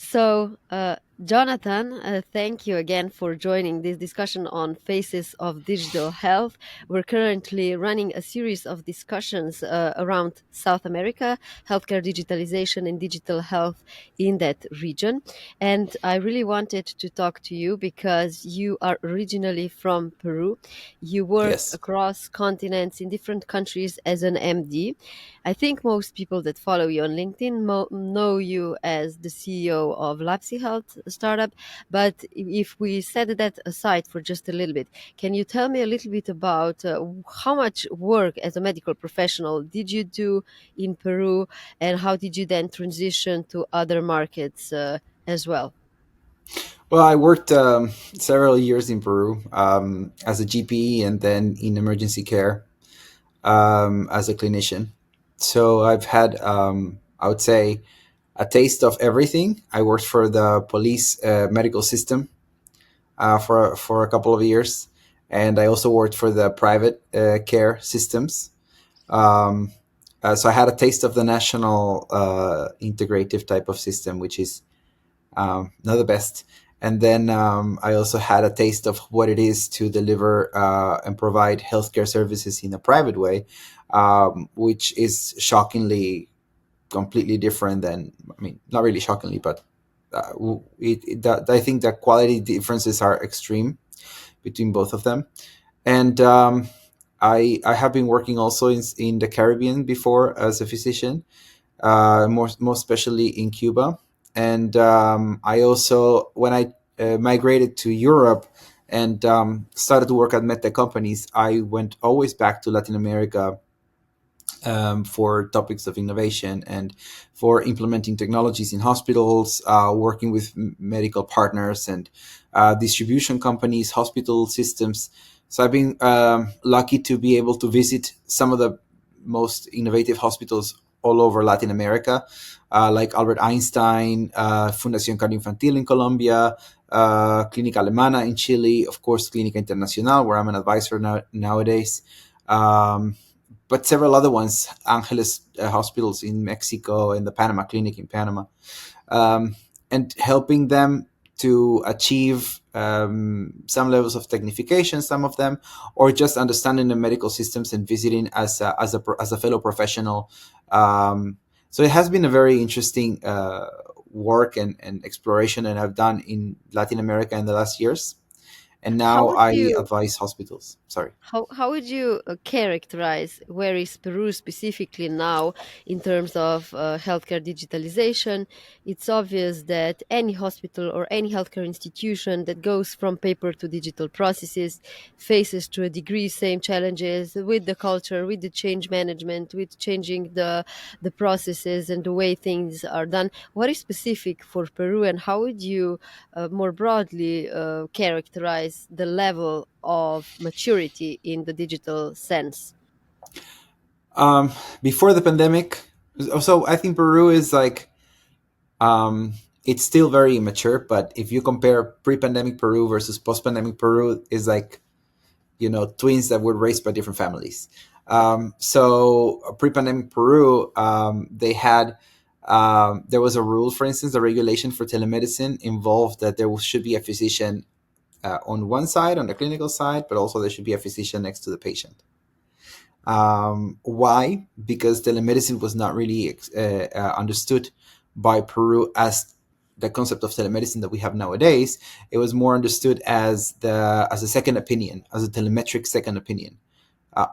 So, Jonathan, thank you again for joining this discussion on Faces of Digital Health. We're currently running a series of discussions around South America, healthcare digitalization, and digital health in that region. And I really wanted to talk to you because you are originally from Peru. You worked Yes. across continents in different countries as an MD. I think most people that follow you on LinkedIn know you as the CEO of Lapsi Health startup. But if we set that aside for just a little bit, can you tell me a little bit about how much work as a medical professional did you do in Peru, and how did you then transition to other markets as well? Well, I worked several years in Peru as a GP and then in emergency care as a clinician. So I've had, I would say, a taste of everything. I worked for the police medical system for a couple of years, and I also worked for the private care systems. Um, so I had a taste of the national integrative type of system, which is not the best. And then I also had a taste of what it is to deliver and provide healthcare services in a private way, which is shockingly completely different than, I mean, not really shockingly, but I think the quality differences are extreme between both of them. And I have been working also in the Caribbean before as a physician, most especially in Cuba. And I also, when I migrated to Europe and started to work at medtech companies, I went always back to Latin America for topics of innovation and for implementing technologies in hospitals, working with medical partners and distribution companies, hospital systems. So I've been lucky to be able to visit some of the most innovative hospitals all over Latin America, like Albert Einstein, Fundación Cardio Infantil in Colombia, Clínica Alemana in Chile, of course, Clínica Internacional, where I'm an advisor nowadays. Um, but several other ones, Angeles hospitals in Mexico and the Panama Clinic in Panama, um, and helping them to achieve some levels of technification, some of them, or just understanding the medical systems and visiting as a fellow professional. So it has been a very interesting work and exploration that I've done in Latin America in the last years. And How now would I you advise hospitals. Sorry. how would you characterize where is Peru specifically now in terms of healthcare digitalization? It's obvious that any hospital or any healthcare institution that goes from paper to digital processes faces to a degree same challenges with the culture, with the change management, with changing the processes and the way things are done. What is specific for Peru, and how would you more broadly characterize the level of maturity in the digital sense? Um, Before the pandemic, so I think Peru is like it's still very immature. But if you compare pre-pandemic Peru versus post-pandemic Peru, is like twins that were raised by different families. So pre-pandemic Peru, they had there was a rule, for instance, the regulation for telemedicine involved that there should be a physician on one side, on the clinical side, but also there should be a physician next to the patient. Why? Because telemedicine was not really understood by Peru as the concept of telemedicine that we have nowadays. It was more understood as a second opinion, as a telemetric second opinion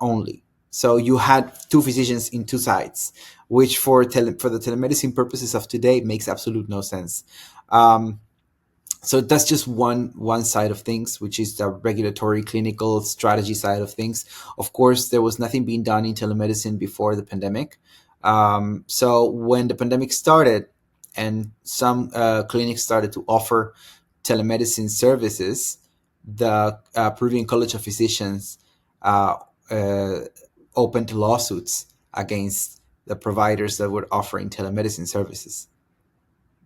only. So you had two physicians in two sides, which for the telemedicine purposes of today makes absolute no sense. Um, so that's just one side of things, which is the regulatory clinical strategy side of things. Of course, there was nothing being done in telemedicine before the pandemic. So when the pandemic started and some clinics started to offer telemedicine services, the Peruvian College of Physicians uh, uh, opened lawsuits against the providers that were offering telemedicine services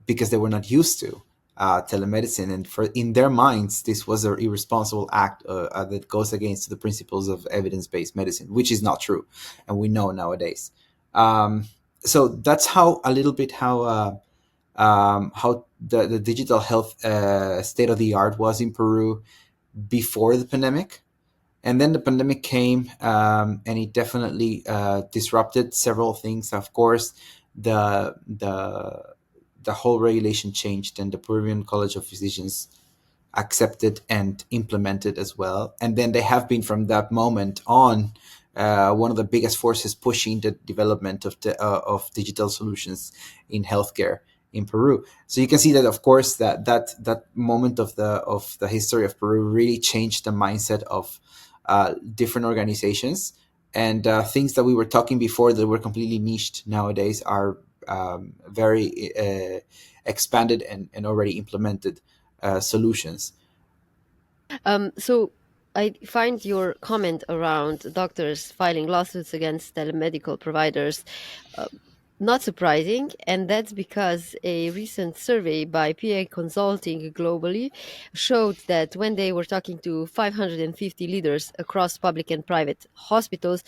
because they were not used to telemedicine, and for in their minds, this was an irresponsible act that goes against the principles of evidence-based medicine, which is not true, and we know nowadays. Um, so that's how a little bit how how the digital health state of the art was in Peru before the pandemic. And then the pandemic came, and it definitely disrupted several things. Of course, the the the whole regulation changed, and the Peruvian College of Physicians accepted and implemented as well. And then they have been from that moment on one of the biggest forces pushing the development of digital solutions in healthcare in Peru. So you can see that, of course, that moment of the history of Peru really changed the mindset of different organizations, and things that we were talking before that were completely niched nowadays are very expanded and already implemented solutions. So I find your comment around doctors filing lawsuits against telemedical providers uh, not surprising, and that's because a recent survey by PA Consulting globally showed that when they were talking to 550 leaders across public and private hospitals,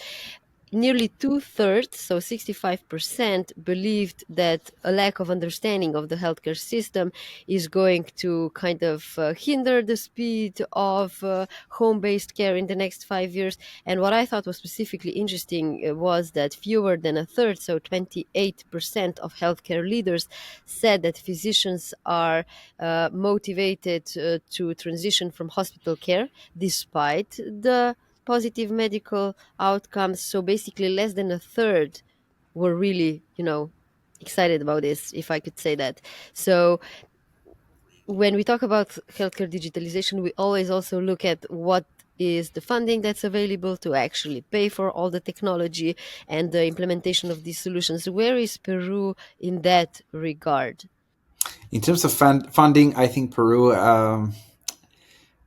nearly two-thirds, so 65%, believed that a lack of understanding of the healthcare system is going to kind of hinder the speed of home-based care in the next 5 years. And what I thought was specifically interesting was that fewer than a third, so 28% of healthcare leaders said that physicians are motivated to transition from hospital care despite the positive medical outcomes. So basically, less than a third were really, excited about this, if I could say that. So when we talk about healthcare digitalization, we always also look at what is the funding that's available to actually pay for all the technology and the implementation of these solutions. Where is Peru in that regard? In terms of funding, I think Peru,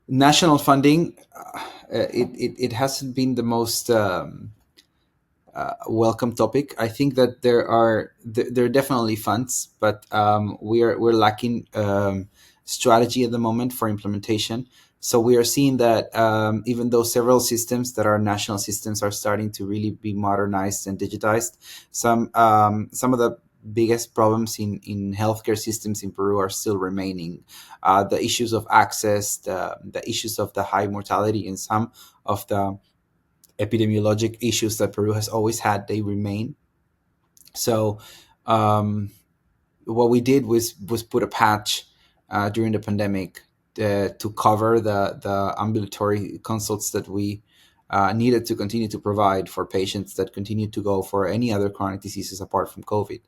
national funding, it hasn't been the most welcome topic. I think that there are definitely funds, but we're lacking strategy at the moment for implementation. So we are seeing that even though several systems that are national systems are starting to really be modernized and digitized, some of the biggest problems in healthcare systems in Peru are still remaining. The issues of access, the issues of the high mortality, and some of the epidemiologic issues that Peru has always had, they remain. So um, what we did was put a patch during the pandemic to cover the ambulatory consults that we needed to continue to provide for patients that continue to go for any other chronic diseases apart from COVID.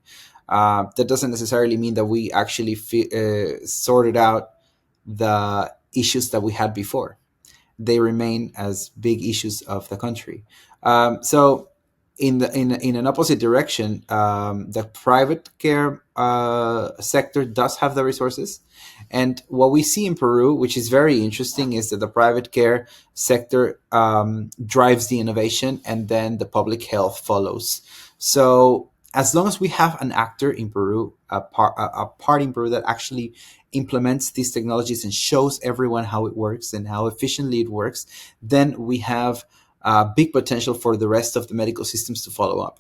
That doesn't necessarily mean that we actually sorted out the issues that we had before. They remain as big issues of the country. So, in an opposite direction, the private care sector does have the resources, and what we see in Peru, which is very interesting, is that the private care sector drives the innovation, and then the public health follows. So, as long as we have an actor in Peru, a part in Peru that actually implements these technologies and shows everyone how it works and how efficiently it works, then we have big potential for the rest of the medical systems to follow up.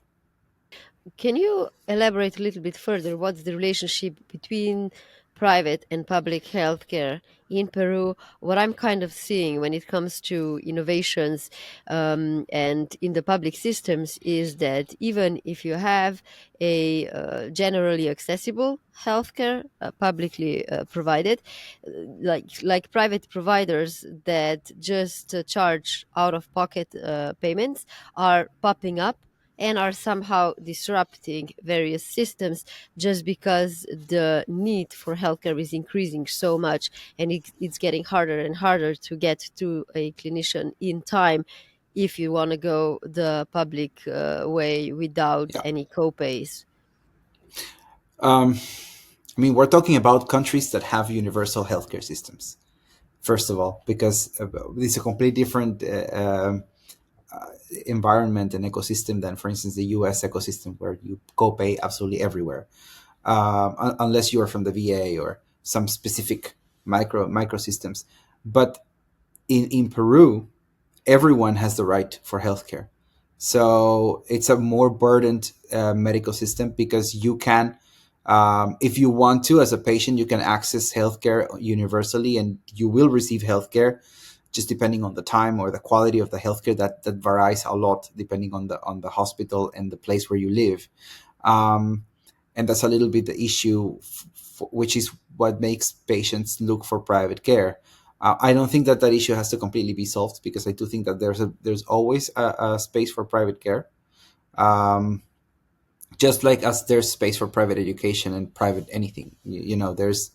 Can you elaborate a little bit further? What's the relationship between private and public healthcare in Peru? What I'm kind of seeing when it comes to innovations and in the public systems is that even if you have a generally accessible healthcare, publicly provided, like private providers that just charge out of pocket payments are popping up and are somehow disrupting various systems just because the need for healthcare is increasing so much, and it's getting harder and harder to get to a clinician in time if you want to go the public way without Yeah. any copays. Um, I mean, we're talking about countries that have universal healthcare systems, first of all, because it's a completely different environment and ecosystem than, for instance, the US ecosystem, where you copay absolutely everywhere, unless you are from the VA or some specific microsystems. But in Peru, everyone has the right for healthcare. So it's a more burdened medical system because you can. If you want to, as a patient, you can access healthcare universally, and you will receive healthcare, just depending on the time or the quality of the healthcare. That varies a lot depending on the hospital and the place where you live. Um, and that's a little bit the issue, which is what makes patients look for private care. I don't think that that issue has to completely be solved, because I do think that there's always a space for private care. Um, just like as there's space for private education and private anything, there's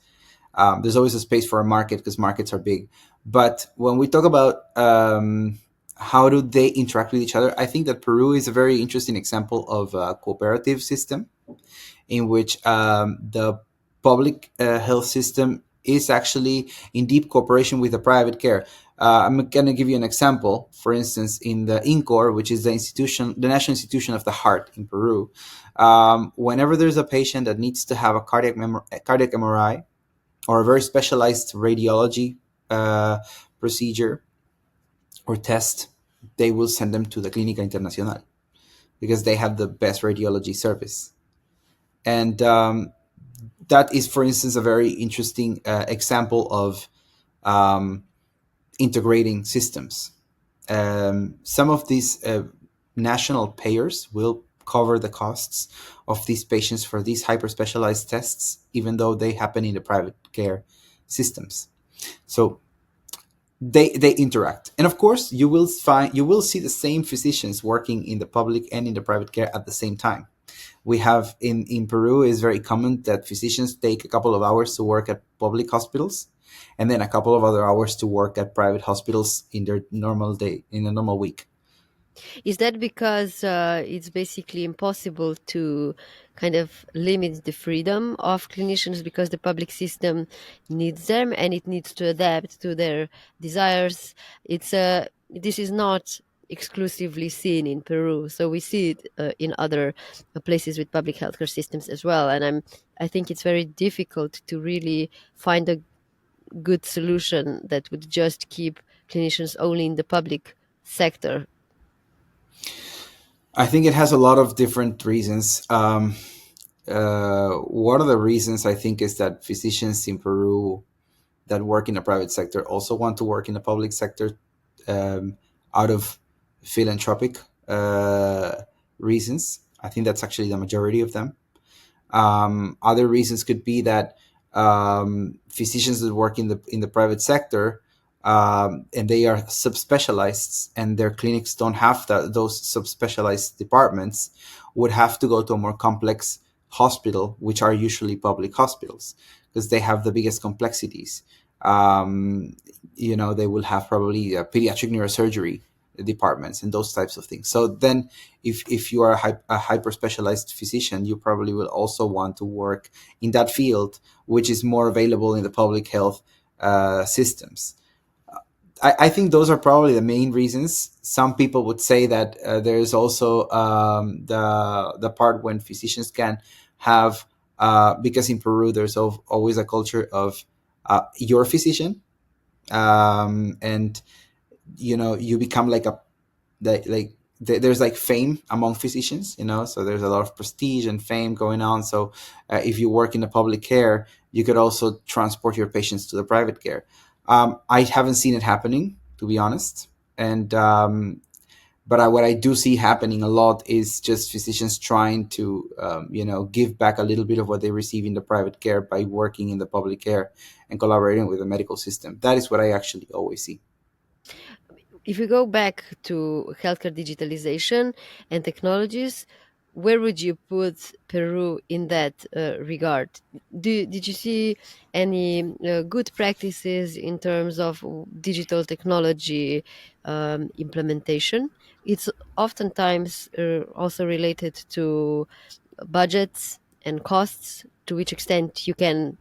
always a space for a market, because markets are big. But when we talk about how do they interact with each other, I think that Peru is a very interesting example of a cooperative system, in which the public health system is actually in deep cooperation with the private care. I'm going to give you an example. For instance, in the INCOR, which is the National Institution of the Heart in Peru, whenever there's a patient that needs to have a cardiac MRI or a very specialized radiology uh, procedure or test, they will send them to the Clínica Internacional, because they have the best radiology service. And that is, for instance, a very interesting example of um, integrating systems. Some of these national payers will cover the costs of these patients for these hyper specialized tests, even though they happen in the private care systems. So they interact, and of course you will see the same physicians working in the public and in the private care at the same time. We have in Peru, is very common that physicians take a couple of hours to work at public hospitals, and then a couple of other hours to work at private hospitals in their normal day, in a normal week. Is that because it's basically impossible to kind of limit the freedom of clinicians because the public system needs them and it needs to adapt to their desires? This is not exclusively seen in Peru, so we see it in other places with public healthcare systems as well. And I think it's very difficult to really find a good solution that would just keep clinicians only in the public sector. I think it has a lot of different reasons. One of the reasons, I think, is that physicians in Peru that work in the private sector also want to work in the public sector, um, out of philanthropic uh, reasons. I think that's actually the majority of them. Other reasons could be that physicians that work in the private sector, and they are subspecialists, and their clinics don't have those subspecialized departments, would have to go to a more complex hospital, which are usually public hospitals, because they have the biggest complexities. Um, they will have probably pediatric neurosurgery departments and those types of things. So then, if you are a hyper specialized physician, you probably will also want to work in that field, which is more available in the public health systems. I think those are probably the main reasons. Some people would say that there's also the part when physicians can have, because in Peru there's always a culture of your physician, and you become like a there's like fame among physicians, so there's a lot of prestige and fame going on. So if you work in the public care, you could also transport your patients to the private care. I haven't seen it happening, to be honest. And but what I do see happening a lot is just physicians trying to give back a little bit of what they receive in the private care by working in the public care and collaborating with the medical system. That is what I actually always see. If we go back to healthcare digitalization and technologies, where would you put Peru in that regard? Did you see any good practices in terms of digital technology implementation? It's oftentimes also related to budgets and costs, to which extent you can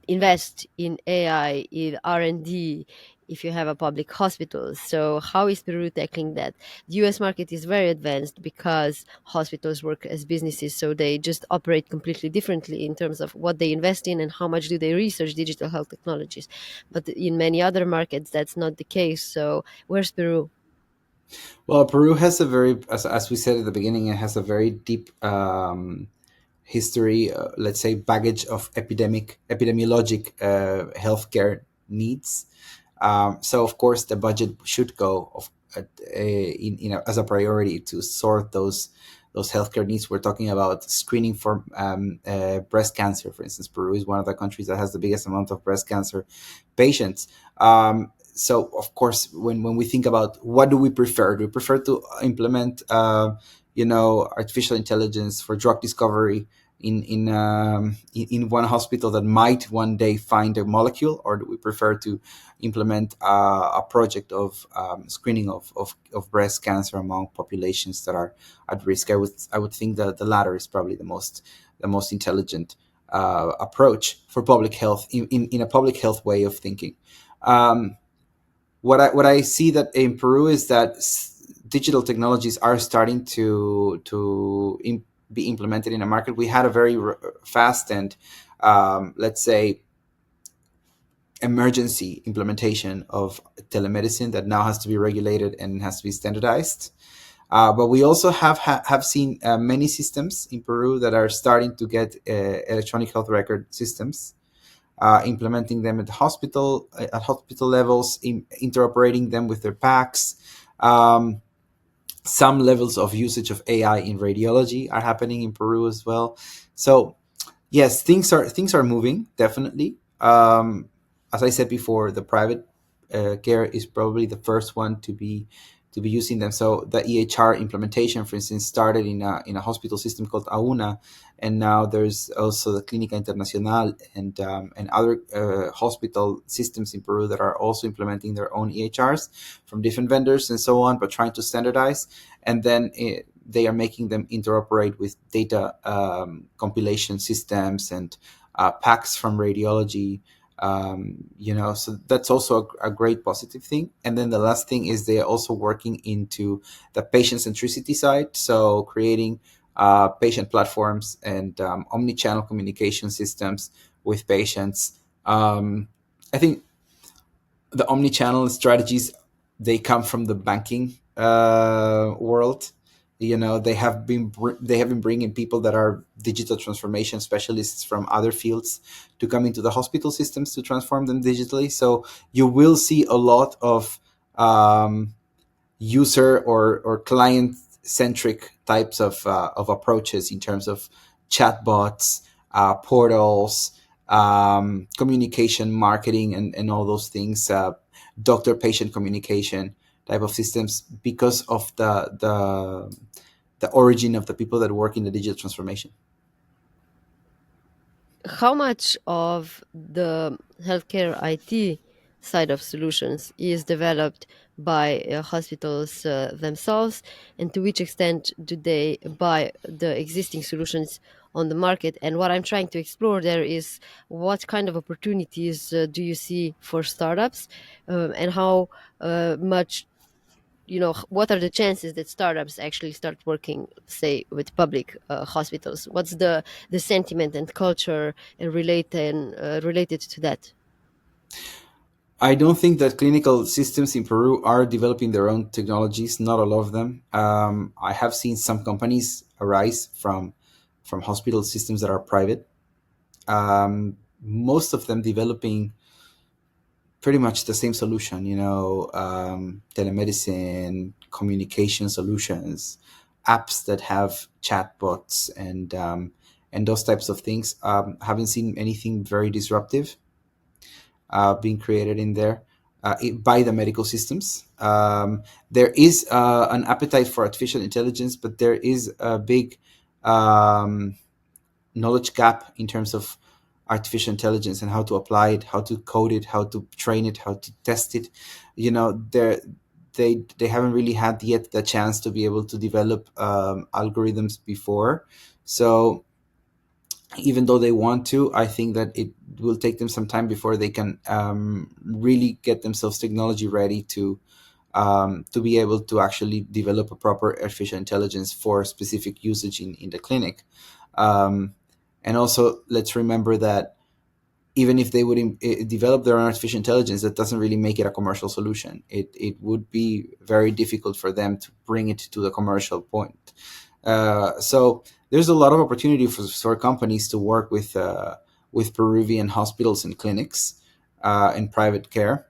invest in AI, in R&D, if you have a public hospital. So how is Peru tackling that? The US market is very advanced because hospitals work as businesses, so they just operate completely differently in terms of what they invest in and how much do they research digital health technologies. But in many other markets that's not the case. So where's Peru? Well, Peru has a very, as we said at the beginning, it has a very deep history, let's say baggage of epidemiologic healthcare needs. So of course the budget should go as a priority to sort those healthcare needs. We're talking about screening for breast cancer, for instance. Peru is one of the countries that has the biggest amount of breast cancer patients. So of course, when we think about what do we prefer to implement, artificial intelligence for drug discovery in one hospital that might one day find a molecule, or do we prefer to implement a project of screening of breast cancer among populations that are at risk? I would think that the latter is probably the most intelligent approach for public health in a public health way of thinking. Um, what I see that in Peru is that digital technologies are starting to be implemented in a market. We had a very fast and let's say emergency implementation of telemedicine that now has to be regulated and has to be standardized. But we also have seen many systems in Peru that are starting to get electronic health record systems, implementing them at hospital levels, interoperating them with their packs. Um, some levels of usage of AI in radiology are happening in Peru as well. So yes, things are moving definitely. As I said before, the private care is probably the first one to be using them. So the EHR implementation, for instance, started in a hospital system called AUNA, and now there's also the Clínica Internacional and other hospital systems in Peru that are also implementing their own EHRs from different vendors and so on, but trying to standardize. And then they are making them interoperate with data compilation systems and packs from radiology. So that's also a great positive thing. And then the last thing is they are also working into the patient centricity side, so creating patient platforms and omni-channel communication systems with patients. I think the omni-channel strategies, they come from the banking world. They have been bringing people that are digital transformation specialists from other fields to come into the hospital systems to transform them digitally. So you will see a lot of user or client centric types of approaches in terms of chatbots, portals, communication marketing, and all those things, doctor patient communication type of systems, because of the origin of the people that work in the digital transformation. How much of the healthcare IT side of solutions is developed by hospitals themselves, and to which extent do they buy the existing solutions on the market? And what I'm trying to explore there is what kind of opportunities do you see for startups, and how much, what are the chances that startups actually start working, say, with public hospitals? What's the sentiment and culture related to that? I don't think that clinical systems in Peru are developing their own technologies. Not all of them. I have seen some companies arise from hospital systems that are private. Most of them developing pretty much the same solution. Telemedicine, communication solutions, apps that have chatbots and those types of things. Haven't seen anything very disruptive being created in there by the medical systems. There is an appetite for artificial intelligence, but there is a big um, knowledge gap in terms of artificial intelligence and how to apply it, how to code it, how to train it, how to test it. They haven't really had yet the chance to be able to develop algorithms before. So even though they want to, I think that it will take them some time before they can really get themselves technology ready to be able to actually develop a proper artificial intelligence for specific usage in the clinic. Um, and also, let's remember that even if they would develop their own artificial intelligence, that doesn't really make it a commercial solution. It would be very difficult for them to bring it to the commercial point. So there's a lot of opportunity for companies to work with Peruvian hospitals and clinics in private care,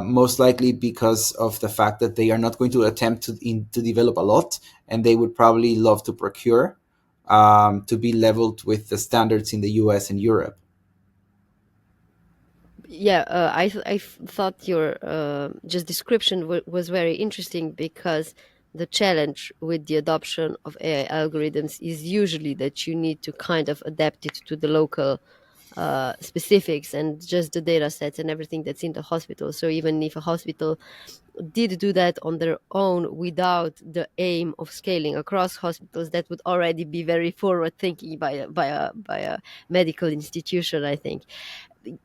most likely because of the fact that they are not going to attempt to develop a lot, and they would probably love to procure to be leveled with the standards in the US and Europe. Yeah, thought your just description was very interesting, because the challenge with the adoption of AI algorithms is usually that you need to kind of adapt it to the local specifics and just the data sets and everything that's in the hospital. So even if a hospital did do that on their own without the aim of scaling across hospitals, that would already be very forward thinking by a medical institution, I think.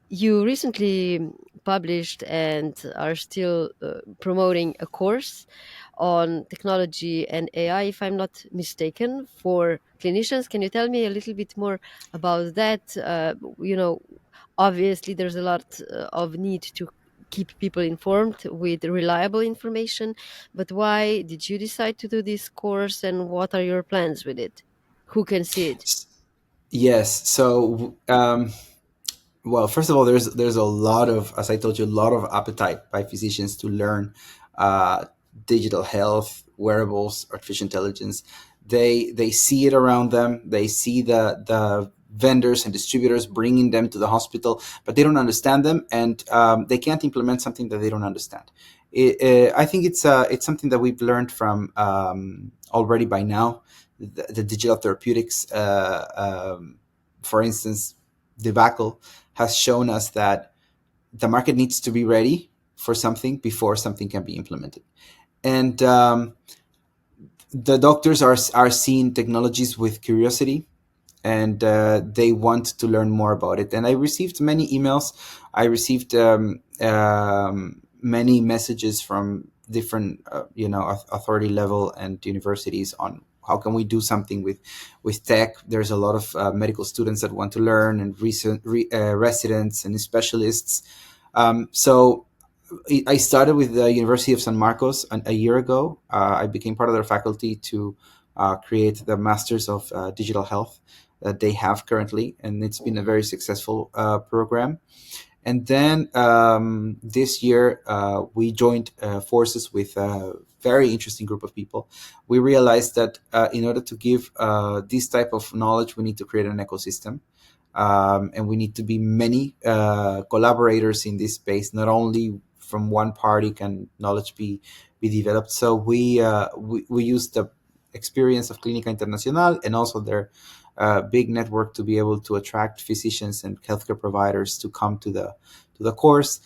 You recently published and are still promoting a course on technology and AI, if I'm not mistaken, for clinicians. Can you tell me a little bit more about that? Obviously, there's a lot of need to keep people informed with reliable information, but why did you decide to do this course, and what are your plans with it? Who can see it? Yes. So, well, first of all, there's a lot of, as I told you, a lot of appetite by physicians to learn uh, digital health, wearables, artificial intelligence. They see it around them. They see the vendors and distributors bringing them to the hospital, but they don't understand them, and they can't implement something that they don't understand. I think it's something that we've learned from already by now. The digital therapeutics, for instance, debacle has shown us that the market needs to be ready for something before something can be implemented. And the doctors are seeing technologies with curiosity, and they want to learn more about it. And I received many emails. I received many messages from different, authority level and universities on how can we do something with tech. There's a lot of medical students that want to learn, and residents and specialists. So I started with the University of San Marcos a year ago. I became part of their faculty to create the Masters of Digital Health that they have currently, and it's been a very successful program. And then this year, we joined forces with a very interesting group of people. We realized that in order to give this type of knowledge, we need to create an ecosystem. And we need to be many collaborators in this space. Not only from one party can knowledge be developed. So we use the experience of Clínica Internacional and also their big network to be able to attract physicians and healthcare providers to come to the course.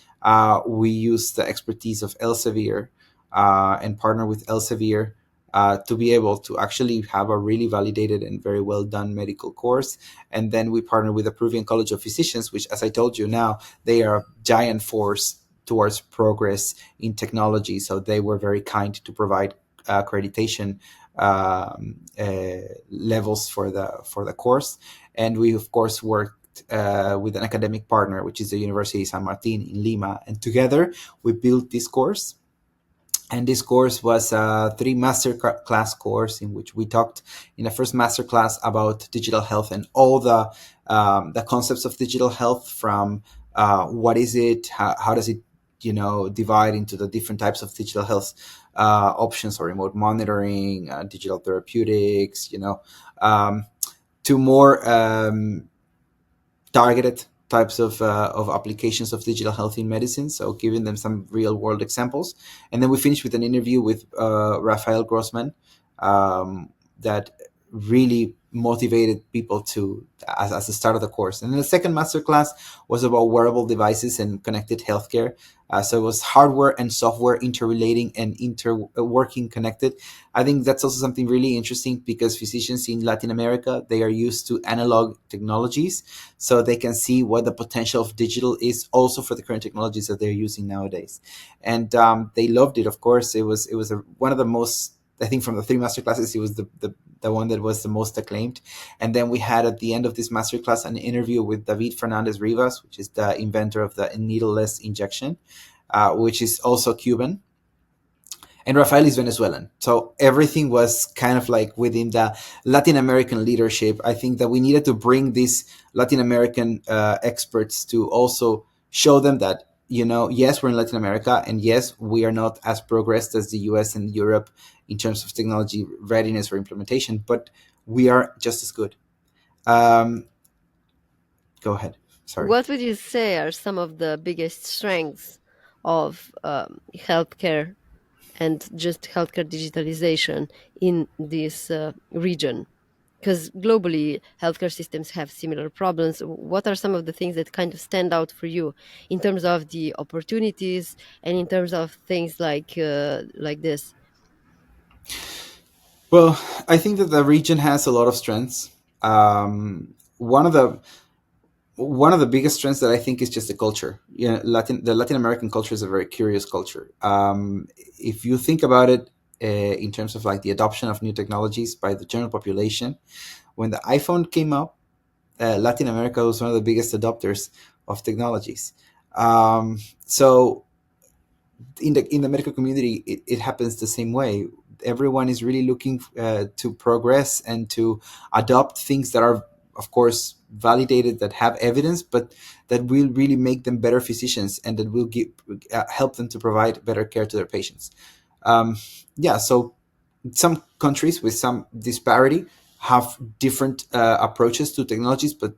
We use the expertise of Elsevier and partner with Elsevier to be able to actually have a really validated and very well done medical course. And then we partner with the Peruvian College of Physicians, which, as I told you now, they are a giant force towards progress in technology. So they were very kind to provide accreditation levels for the course. And we, of course, worked with an academic partner, which is the University San Martin in Lima. And together we built this course. And this course was a three master class course in which we talked in the first master class about digital health and all the concepts of digital health, from what is it, how does it divide into the different types of digital health options, or remote monitoring, digital therapeutics, um, to more targeted types of applications of digital health in medicine. So giving them some real world examples. And then we finished with an interview with Rafael Grossman that really motivated people to as the start of the course. And then the second masterclass was about wearable devices and connected healthcare. So it was hardware and software interrelating and working connected. I think that's also something really interesting, because physicians in Latin America, they are used to analog technologies, so they can see what the potential of digital is also for the current technologies that they're using nowadays. And they loved it. Of course, it was one of the most, I think, from the three master classes, it was the one that was the most acclaimed. And then we had at the end of this masterclass an interview with David Fernandez Rivas, which is the inventor of the needleless injection, which is also Cuban. and Rafael is Venezuelan. So everything was kind of like within the Latin American leadership. I think that we needed to bring these Latin American experts to also show them that, yes, we're in Latin America, and yes, we are not as progressed as the US and Europe in terms of technology readiness or implementation, but we are just as good. Um, Go ahead. Sorry. What would you say are some of the biggest strengths of healthcare and just healthcare digitalization in this region? Because globally, healthcare systems have similar problems. What are some of the things that kind of stand out for you in terms of the opportunities and in terms of things like this? Well, I think that the region has a lot of strengths. One of the biggest strengths that I think is just the culture. The Latin American culture is a very curious culture. If you think about it, in terms of like the adoption of new technologies by the general population, when the iPhone came out, Latin America was one of the biggest adopters of technologies. So in the medical community, it happens the same way. Everyone is really looking to progress and to adopt things that are, of course, validated, that have evidence, but that will really make them better physicians and that will help them to provide better care to their patients. Um, yeah, so some countries with some disparity have different approaches to technologies, but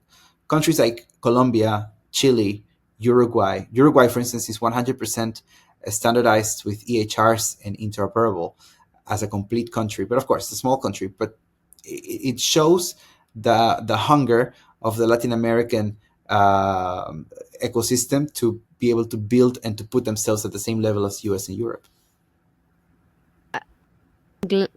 countries like Colombia, Chile, Uruguay, for instance, is 100% standardized with EHRs and interoperable as a complete country. But of course, it's a small country, but it shows the hunger of the Latin American ecosystem to be able to build and to put themselves at the same level as US and Europe. Gl-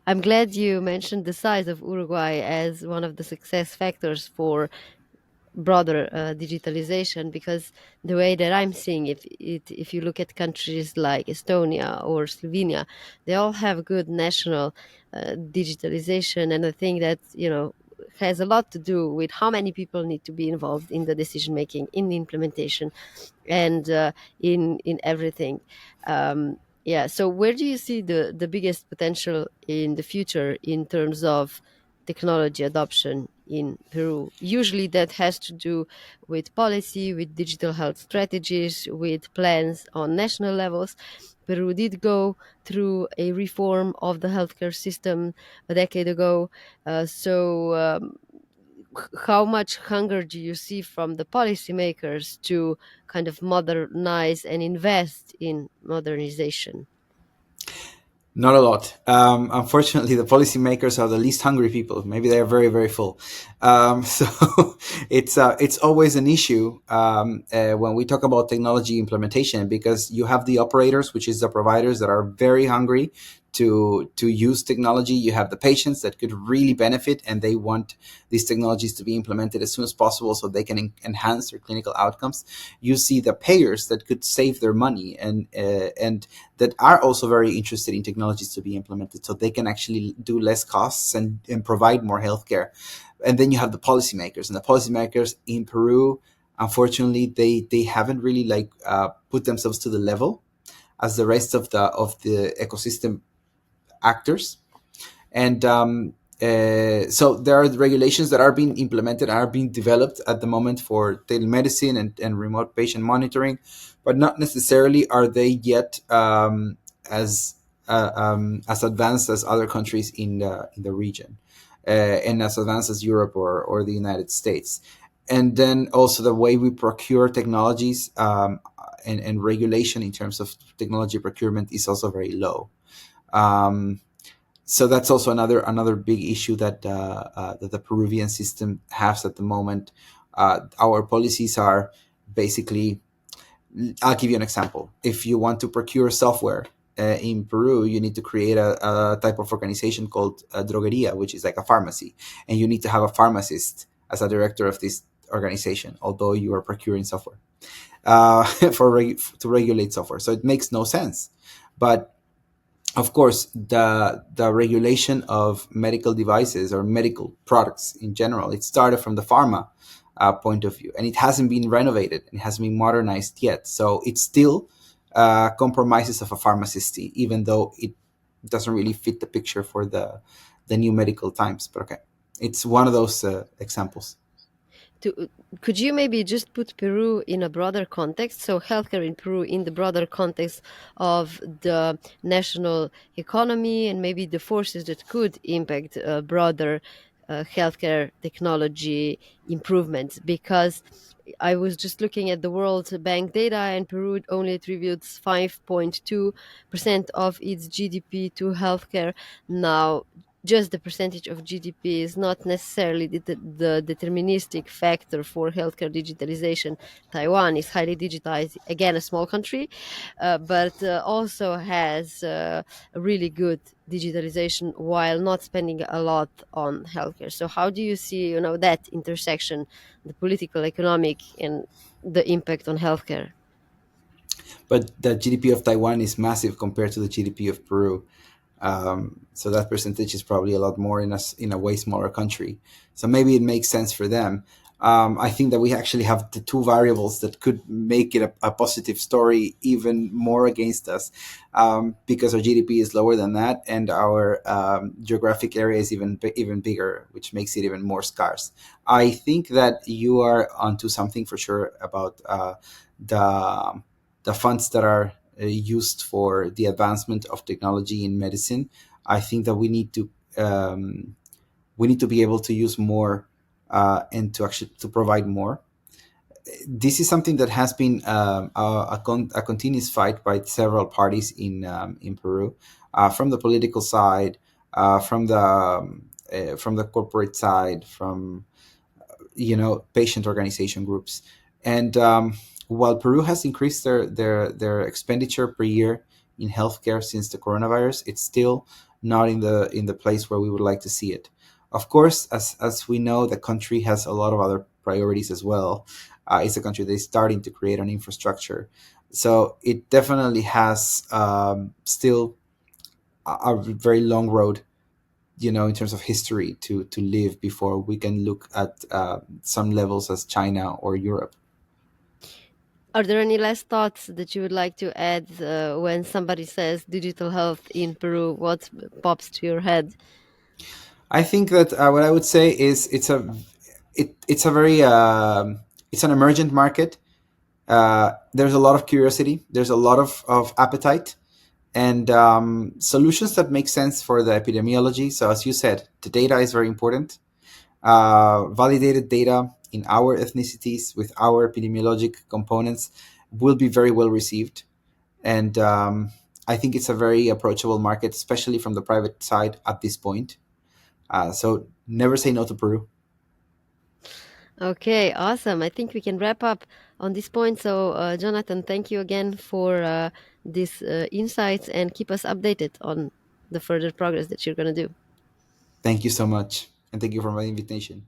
I'm glad you mentioned the size of Uruguay as one of the success factors for broader digitalization, because the way that I'm seeing if you look at countries like Estonia or Slovenia, they all have good national digitalization, and I think that has a lot to do with how many people need to be involved in the decision making, in the implementation, and in everything. Yeah. So where do you see the biggest potential in the future in terms of technology adoption in Peru? Usually that has to do with policy, with digital health strategies, with plans on national levels. Peru did go through a reform of the healthcare system a decade ago. How much hunger do you see from the policymakers to kind of modernize and invest in modernization? Not a lot. Unfortunately, the policymakers are the least hungry people. Maybe they are very, very full. So it's always an issue when we talk about technology implementation, because you have the operators, which is the providers, that are very hungry to use technology. You have the patients that could really benefit, and they want these technologies to be implemented as soon as possible so they can enhance their clinical outcomes. You see the payers that could save their money and that are also very interested in technologies to be implemented so they can actually do less costs and provide more healthcare. And then you have the policymakers, and the policymakers in Peru, unfortunately, they haven't really put themselves to the level as the rest of the ecosystem actors. And so there are regulations that are being implemented, are being developed at the moment for telemedicine and remote patient monitoring, but not necessarily are they yet as advanced as other countries in the region, and as advanced as Europe or the United States. And then also the way we procure technologies, and regulation in terms of technology procurement is also very low. Um, so that's also another big issue that the Peruvian system has at the moment. Our policies are basically. I'll give you an example. If you want to procure software in Peru, you need to create a type of organization called a drogueria, which is like a pharmacy, and you need to have a pharmacist as a director of this organization, although you are procuring software to regulate software. So it makes no sense. But of course, the regulation of medical devices or medical products in general, it started from the pharma point of view, and it hasn't been renovated, it hasn't been modernized yet. So it still compromises of a pharmacist, even though it doesn't really fit the picture for the new medical times. But okay, it's one of those examples. To, could you maybe just put Peru in a broader context? So, healthcare in Peru in the broader context of the national economy and maybe the forces that could impact broader healthcare technology improvements. Because I was just looking at the World Bank data, and Peru only attributes 5.2% of its GDP to healthcare. Now, just the percentage of GDP is not necessarily the deterministic factor for healthcare digitalization. Taiwan is highly digitized, again, a small country, but also has a really good digitalization while not spending a lot on healthcare. So, how do you see, that intersection, the political, economic, and the impact on healthcare? But the GDP of Taiwan is massive compared to the GDP of Peru. So that percentage is probably a lot more in a way smaller country. So maybe it makes sense for them. I think that we actually have the two variables that could make it a positive story even more against us, because our GDP is lower than that, and our geographic area is even bigger, which makes it even more scarce. I think that you are onto something for sure about the the funds that are used for the advancement of technology in medicine. I think that we need to be able to use more, and to actually to provide more. This is something that has been a continuous fight by several parties in Peru, from the political side, from the corporate side, from patient organization groups. And while Peru has increased their expenditure per year in healthcare since the coronavirus, it's still not in the place where we would like to see it. Of course, as we know, the country has a lot of other priorities as well. It's a country that is starting to create an infrastructure, so it definitely has still a very long road, in terms of history, to live before we can look at some levels as China or Europe. Are there any last thoughts that you would like to add when somebody says digital health in Peru? What pops to your head? I think that what I would say is it's a very it's an emergent market. There's a lot of curiosity. There's a lot of appetite, and solutions that make sense for the epidemiology. So as you said, the data is very important. Validated data in our ethnicities with our epidemiologic components will be very well received. And I think it's a very approachable market, especially from the private side at this point. So never say no to Peru. Okay, awesome. I think we can wrap up on this point. So, Jonathan, thank you again for these insights, and keep us updated on the further progress that you're going to do. Thank you so much. And thank you for my invitation.